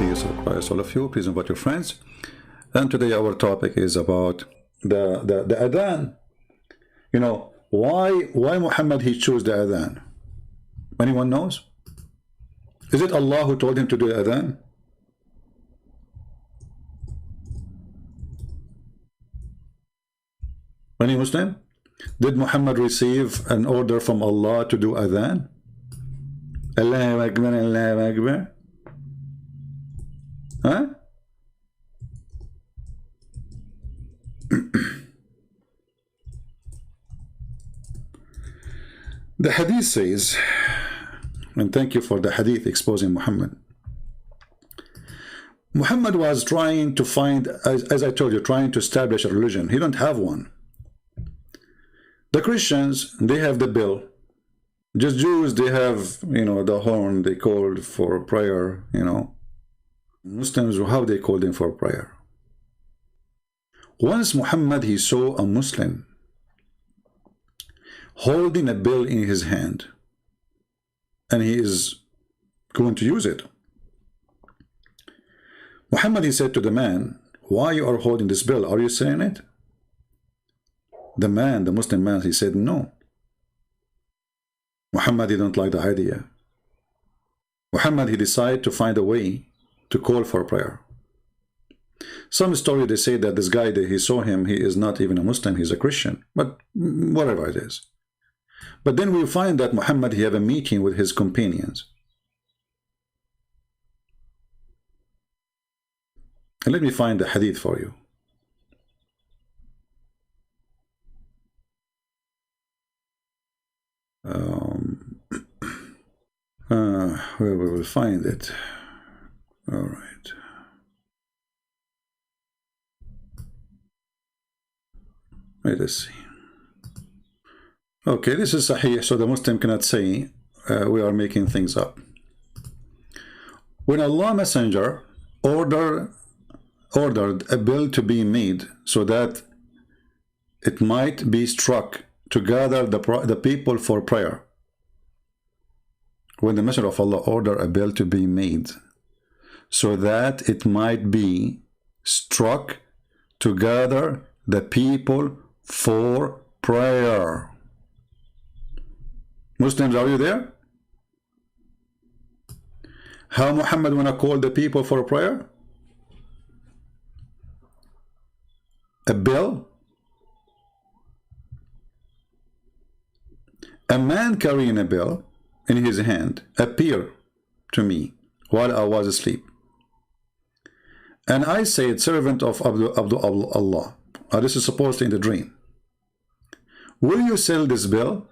peace of Christ, all of you. Please invite your friends. And today our topic is about the adhan. You know, why Muhammad he chose the adhan? Anyone knows? Is it Allah who told him to do the adhan? Any Muslim? Did Muhammad receive an order from Allah to do adhan? Allahu Akbar, Allahu Akbar. Huh? The hadith says, and thank you for the hadith exposing Muhammad. Muhammad was trying to find, as I told you, trying to establish a religion. He don't have one. The Christians, they have the bell. Just Jews, they have, you know, the horn they called for prayer, you know. Muslims, how they called him for prayer. Once Muhammad, he saw a Muslim holding a bell in his hand, and he is going to use it. Muhammad, he said to the man, why you are holding this bell? Are you saying it? The man, the Muslim man, he said no. Muhammad didn't like the idea. Muhammad, he decided to find a way to call for prayer. Some story they say that this guy that he saw him, he is not even a Muslim, he's a Christian, but whatever it is. But then we find that Muhammad, he had a meeting with his companions. And let me find the hadith for you. Where we will find it. All right. Let us see. Okay, this is sahih, so the Muslim cannot say we are making things up. When Allah Messenger ordered a bill to be made so that it might be struck to gather the people for prayer. When the Messenger of Allah ordered a bill to be made so that it might be struck to gather the people for prayer. Muslims, are you there? How Muhammad wanna call the people for prayer? A bell? A man carrying a bell in his hand appeared to me while I was asleep. And I said, servant of Allah. This is supposedly in the dream. Will you sell this bell?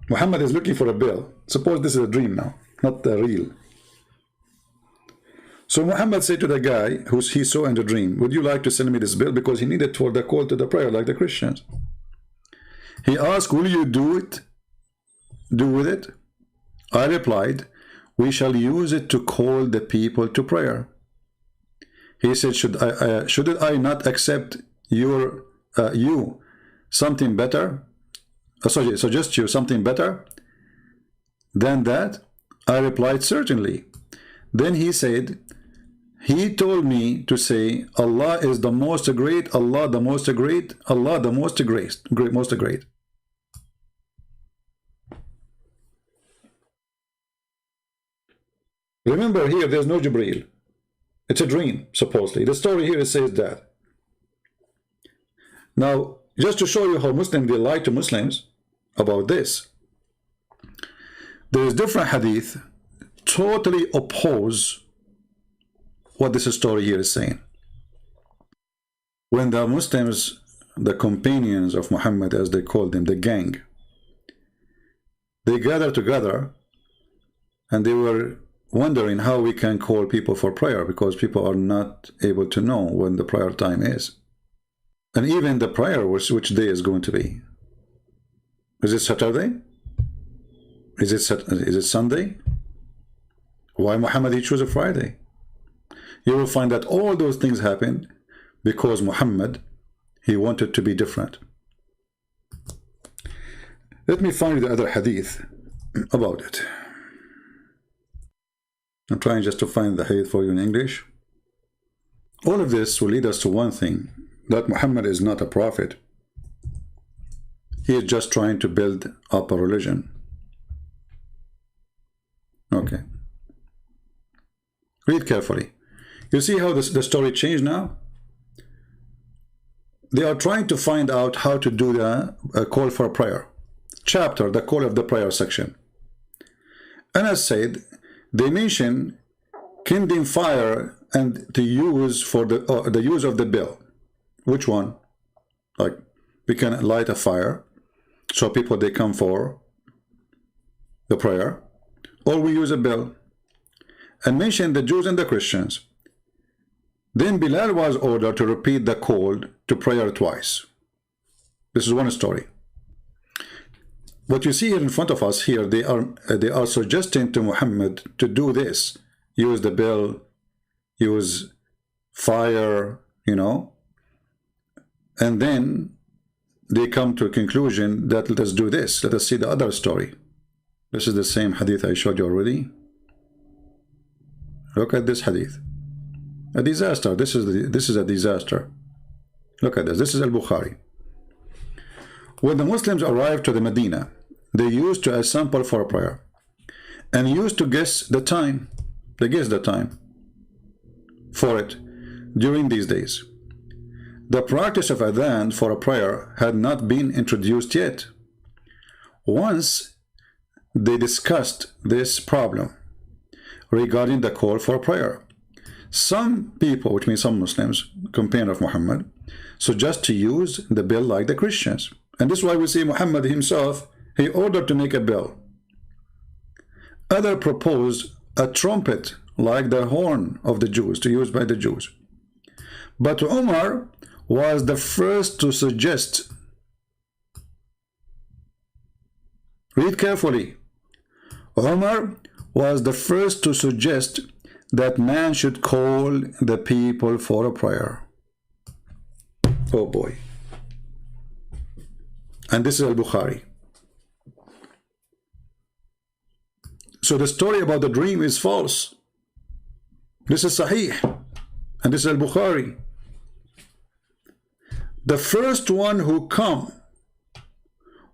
Muhammad is looking for a bell. Suppose this is a dream now, not the real. So Muhammad said to the guy who he saw in the dream, would you like to sell me this bell? Because he needed for the call to the prayer like the Christians. He asked, will you do with it? I replied, we shall use it to call the people to prayer. He said, should I not accept you something better? Suggest you something better than that? I replied, certainly. Then he said, he told me to say, Allah is the most great, Allah the most great, Allah the most great, most great. Remember here, there's no Jibreel. It's a dream, supposedly. The story here says that. Now, just to show you how Muslims, they lie to Muslims about this, there is different hadith totally oppose what this story here is saying. When the Muslims, the companions of Muhammad, as they called them, the gang, they gathered together and they were wondering how we can call people for prayer, because people are not able to know when the prayer time is. And even the prayer, which day is going to be. Is it Saturday? Is it Sunday? Why Muhammad he chose a Friday? You will find that all those things happened because Muhammad, he wanted to be different. Let me find the other hadith about it. I'm trying just to find the hadith for you in English. All of this will lead us to one thing, that Muhammad is not a prophet. He is just trying to build up a religion. Okay. Read carefully. You see how the story changed now? They are trying to find out how to do the call for prayer. Chapter, the call of the prayer section. And as said, they mention kindling fire and the use for the use of the bell. Which one? Like, we can light a fire so people they come for the prayer, or we use a bell. And mention the Jews and the Christians. Then Bilal was ordered to repeat the call to prayer twice. This is one story. What you see here in front of us here, they are suggesting to Muhammad to do this. Use the bell, use fire, you know. And then they come to a conclusion that let us do this. Let us see the other story. This is the same hadith I showed you already. Look at this hadith. A disaster. This is a disaster. Look at this. This is al-Bukhari. When the Muslims arrived to the Medina, they used to assemble for a prayer and used to guess the time. They guessed the time for it during these days. The practice of adzan for a prayer had not been introduced yet. Once they discussed this problem regarding the call for prayer. Some people, which means some Muslims, companion of Muhammad, suggest to use the bell like the Christians. And this is why we see Muhammad himself, he ordered to make a bell. Others proposed a trumpet like the horn of the Jews, to use by the Jews. But Umar was the first to suggest, read carefully, Umar was the first to suggest that man should call the people for a prayer. Oh boy. And this is al-Bukhari. So the story about the dream is false. This is sahih. And this is al-Bukhari. The first one who come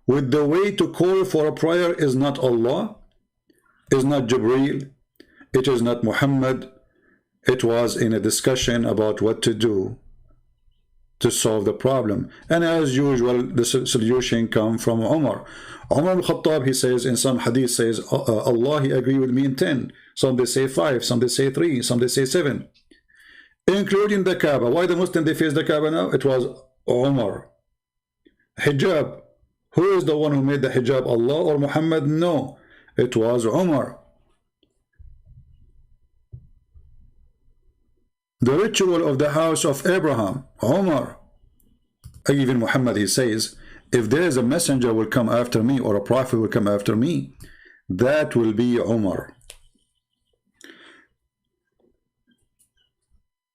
with the way to call for a prayer is not Allah, is not Jibreel, it is not Muhammad. It was in a discussion about what to do to solve the problem. And as usual, the solution come from Umar. Umar al-Khattab, he says in some hadith, says, Allah, he agreed with me in 10. Some they say 5, some they say 3, some they say 7. Including the Kaaba. Why the Muslim they face the Kaaba now? It was Umar. Hijab. Who is the one who made the hijab? Allah or Muhammad? No. It was Umar. The ritual of the house of Abraham, Umar. Even Muhammad, he says, if there is a messenger will come after me or a prophet will come after me, that will be Umar.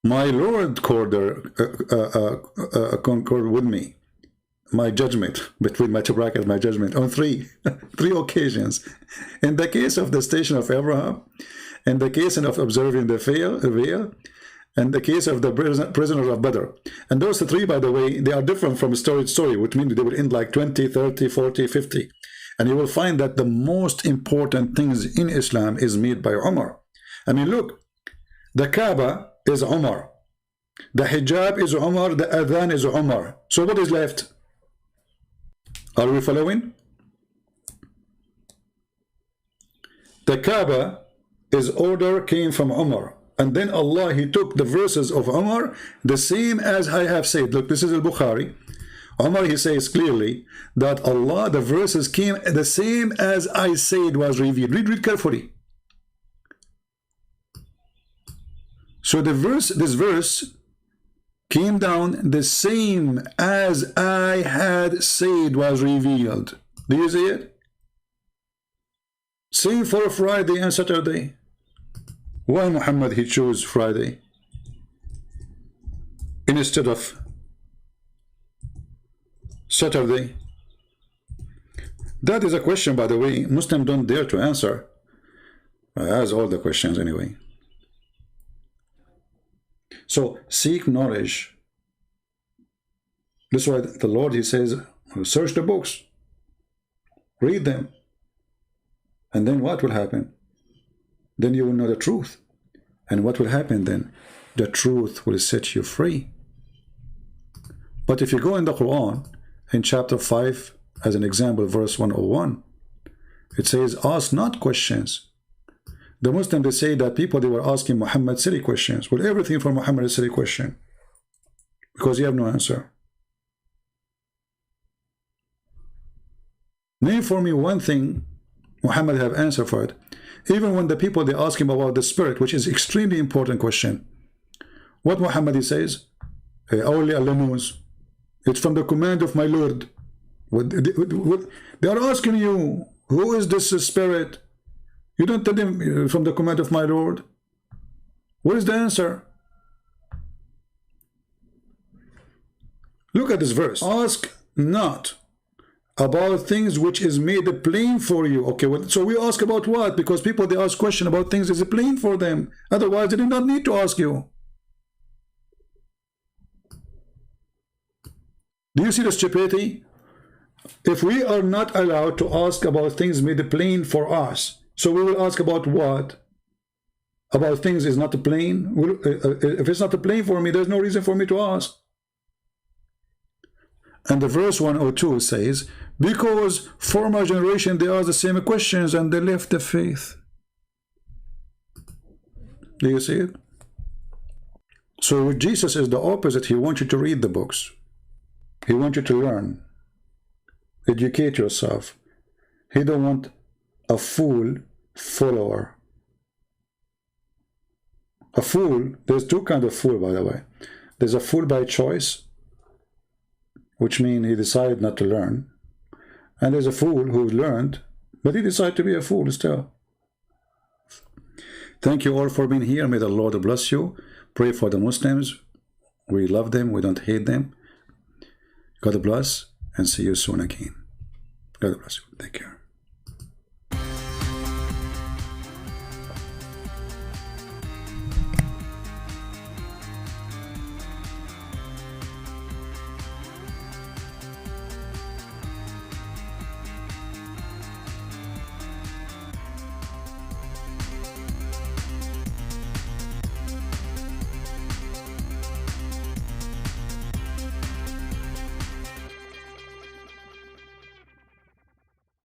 My Lord concurred with me, my judgment, between my two brackets, my judgment, on three occasions. In the case of the station of Abraham, in the case of observing the veil, and the case of the prisoners of Badr. And those three, by the way, they are different from story to story, which means they will end like 20, 30, 40, 50. And you will find that the most important things in Islam is made by Umar. I mean, look, the Kaaba is Umar. The hijab is Umar. The adhan is Umar. So what is left? Are we following? The Kaaba, his order came from Umar. And then Allah, he took the verses of Umar, the same as I have said. Look, this is al-Bukhari. Umar, he says clearly that Allah, the verses came the same as I said was revealed. Read carefully. So this verse came down the same as I had said was revealed. Do you see it? Same for Friday and Saturday. Why Muhammad he chose Friday instead of Saturday? That is a question, by the way, Muslims don't dare to answer. That's all the questions anyway. So seek knowledge. That's why the Lord, he says, search the books, read them, and then what will happen? Then you will know the truth. And what will happen then? The truth will set you free. But if you go in the Quran, in chapter 5, as an example, verse 101, it says, ask not questions. The Muslims, they say that people, they were asking Muhammad silly questions. Well, everything for Muhammad is a silly question, because you have no answer. Name for me one thing Muhammad have answer for it. Even when the people, they ask him about the spirit, which is extremely important question, what Muhammad, he says, only Allah knows. It's from the command of my Lord. They are asking you, who is this spirit? You don't tell them from the command of my Lord. What is the answer? Look at this verse. Ask not about things which is made plain for you. Okay, well, so we ask about what? Because people, they ask question about things is plain for them. Otherwise, they do not need to ask you. Do you see the stupidity? If we are not allowed to ask about things made plain for us, so we will ask about what? About things is not plain? If it's not plain for me, there's no reason for me to ask. And the verse 102 says, because former generation, they asked the same questions and they left the faith. Do you see it? So with Jesus is the opposite. He wants you to read the books. He wants you to learn. Educate yourself. He don't want a fool follower. A fool, there's two kinds of fool, by the way. There's a fool by choice, which means he decided not to learn. And there's a fool who learned, but he decided to be a fool still. Thank you all for being here. May the Lord bless you. Pray for the Muslims. We love them. We don't hate them. God bless, and see you soon again. God bless you. Take care.